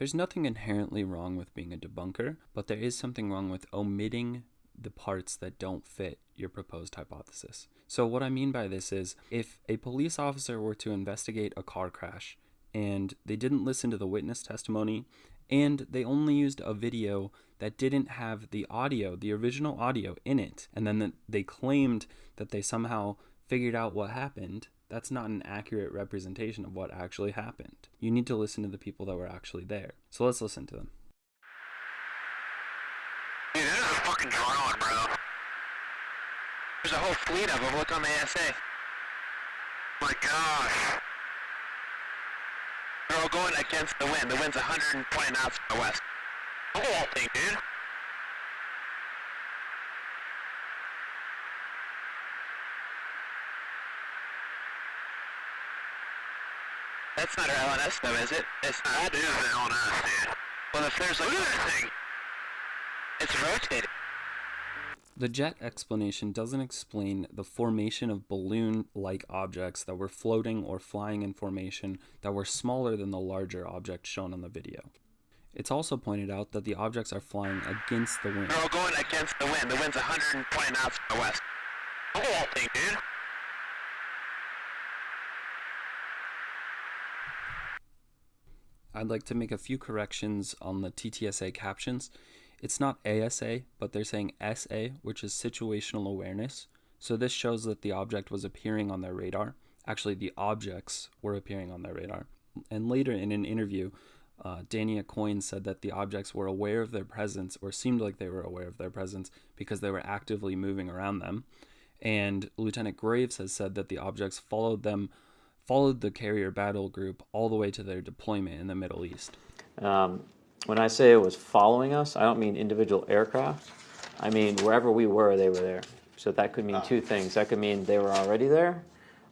There's nothing inherently wrong with being a debunker, but there is something wrong with omitting the parts that don't fit your proposed hypothesis. So what I mean by this is, if a police officer were to investigate a car crash and they didn't listen to the witness testimony and they only used a video that didn't have the audio, the original audio in it, and then they claimed that they somehow figured out what happened, that's not an accurate representation of what actually happened. You need to listen to the people that were actually there. So let's listen to them. Dude, this is a fucking drone, bro. There's a whole fleet of them. Look on the ASA. My gosh. They're all going against the wind. The wind's 120 knots from the west. Look at that thing, dude. That's not our LNS though, is it? It's not. That is the LNS, dude. Well, if there's like... Look at that thing. It's rotating. The jet explanation doesn't explain the formation of balloon-like objects that were floating or flying in formation that were smaller than the larger object shown on the video. It's also pointed out that the objects are flying against the wind. They're all going against the wind. The wind's 120 knots from the west. Look at that thing, dude. I'd like to make a few corrections on the TTSA captions. It's not ASA, but they're saying SA, which is situational awareness. So this shows that the object was appearing on their radar. Actually, the objects were appearing on their radar. And later in an interview, Dania Coyne said that the objects were aware of their presence, or seemed like they were aware of their presence, because they were actively moving around them. And Lieutenant Graves has said that the objects followed the carrier battle group all the way to their deployment in the Middle East. When I say it was following us, I don't mean individual aircraft. I mean wherever we were, they were there. So that could mean two things. That could mean they were already there,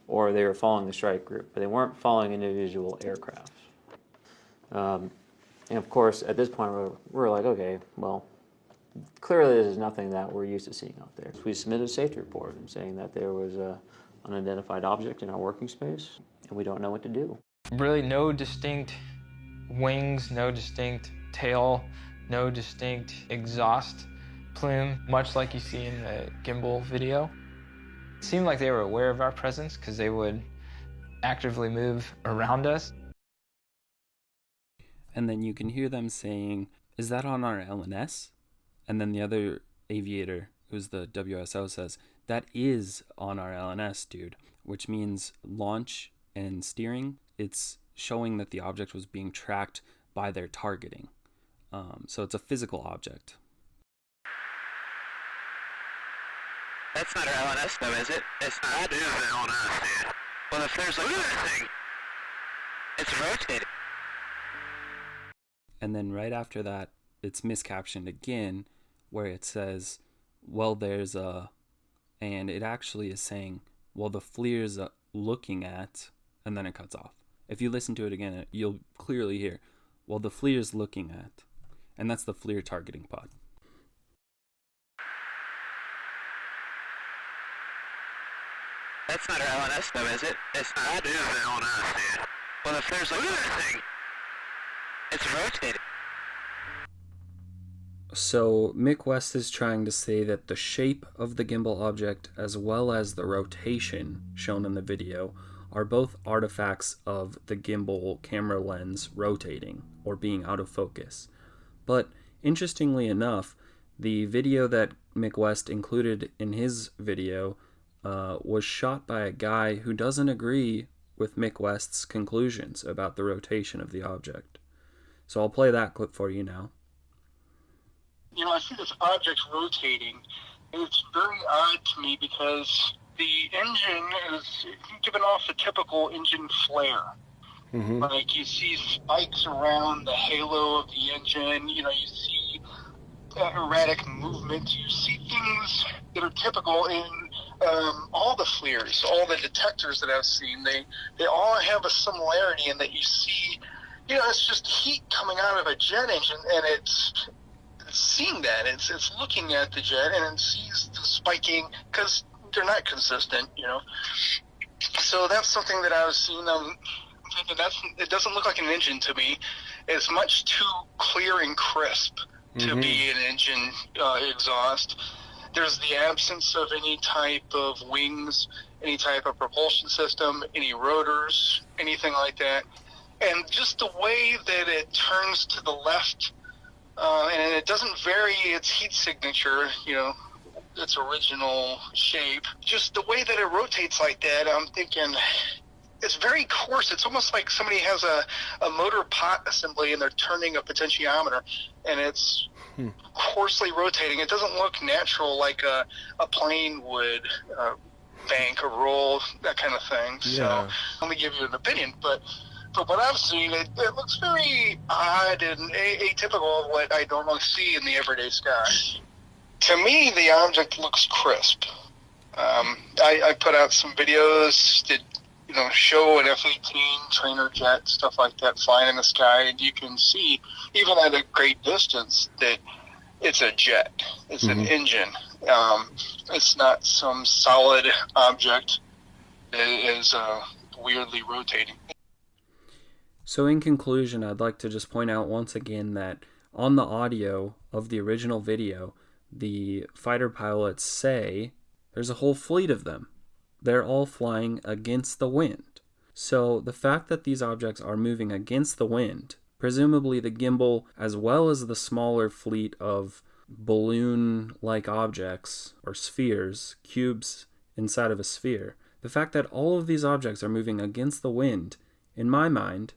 or they were following the strike group, but they weren't following individual aircraft. And of course, at this point, we're like, okay, well, clearly this is nothing that we're used to seeing out there. We submitted a safety report saying that there was an unidentified object in our working space, and we don't know what to do. Really no distinct wings, no distinct tail, no distinct exhaust plume, much like you see in the Gimbal video. It seemed like they were aware of our presence because they would actively move around us. And then you can hear them saying, "Is that on our LNS?" And then the other aviator, who's the WSO, says, "That is on our LNS, dude," which means launch and steering. It's showing that the object was being tracked by their targeting. So it's a physical object. That's not our LNS though, is it? It's not. That is the LNS, dude. Well, if there's like... Look at that thing. It's rotating. And then right after that, it's miscaptioned again, where it says, "Well, there's a..." And it actually is saying, "Well, the FLIR's looking at..." And then it cuts off. If you listen to it again, you'll clearly hear, "Well, the FLIR's looking at..." And that's the FLIR targeting pod. That's not our LNS though, is it? It's not. That is the LNS, dude. Well, if there's like... Look at that thing. It's rotating. So Mick West is trying to say that the shape of the gimbal object as well as the rotation shown in the video are both artifacts of the gimbal camera lens rotating or being out of focus. But interestingly enough, the video that Mick West included in his video was shot by a guy who doesn't agree with Mick West's conclusions about the rotation of the object. So I'll play that clip for you now. You know, I see this object rotating, and it's very odd to me because the engine is giving off a typical engine flare. Mm-hmm. Like, you see spikes around the halo of the engine, you know, you see erratic movement, you see things that are typical in all the FLIRs, all the detectors that I've seen. They all have a similarity in that you see, you know, it's just heat coming out of a jet engine, and it's seeing that. It's looking at the jet, and it sees the spiking, because they're not consistent, you know. So that's something that I was seeing. I'm thinking it doesn't look like an engine to me. It's much too clear and crisp to be an engine exhaust. There's the absence of any type of wings, any type of propulsion system, any rotors, anything like that. And just the way that it turns to the left, and it doesn't vary its heat signature, its original shape. Just the way that it rotates like that, I'm thinking it's very coarse. It's almost like somebody has a motor pot assembly and they're turning a potentiometer, and it's coarsely rotating. It doesn't look natural like a plane would bank or roll, that kind of thing. Yeah. So let me give you an opinion, but from what I've seen, it looks very odd and atypical of what I normally see in the everyday sky. To me, the object looks crisp. I put out some videos that show an F-18 trainer jet, stuff like that, flying in the sky, and you can see, even at a great distance, that it's a jet. It's an engine. It's not some solid object that is weirdly rotating. So in conclusion, I'd like to just point out once again that on the audio of the original video, the fighter pilots say there's a whole fleet of them. They're all flying against the wind. So the fact that these objects are moving against the wind, presumably the gimbal as well as the smaller fleet of balloon-like objects or spheres, cubes inside of a sphere, the fact that all of these objects are moving against the wind, in my mind,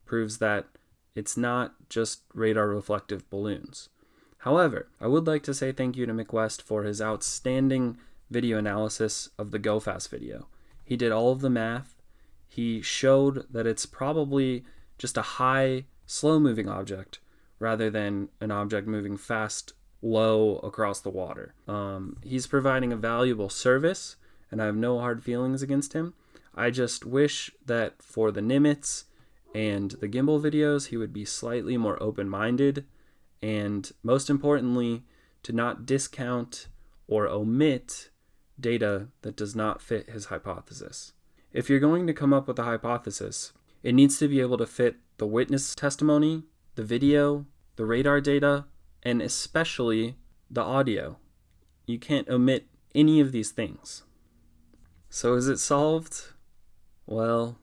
proves that it's not just radar reflective balloons. However, I would like to say thank you to McWest for his outstanding video analysis of the Go Fast video. He did all of the math. He showed that it's probably just a high, slow-moving object rather than an object moving fast, low across the water. He's providing a valuable service, and I have no hard feelings against him. I just wish that for the Nimitz and the gimbal videos, he would be slightly more open-minded, and most importantly, to not discount or omit data that does not fit his hypothesis. If you're going to come up with a hypothesis, it needs to be able to fit the witness testimony, the video, the radar data, and especially the audio. You can't omit any of these things. So is it solved? Well,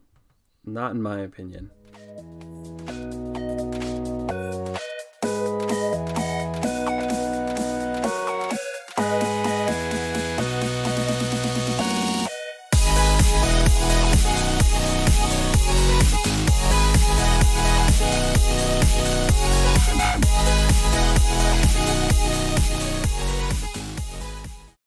not in my opinion.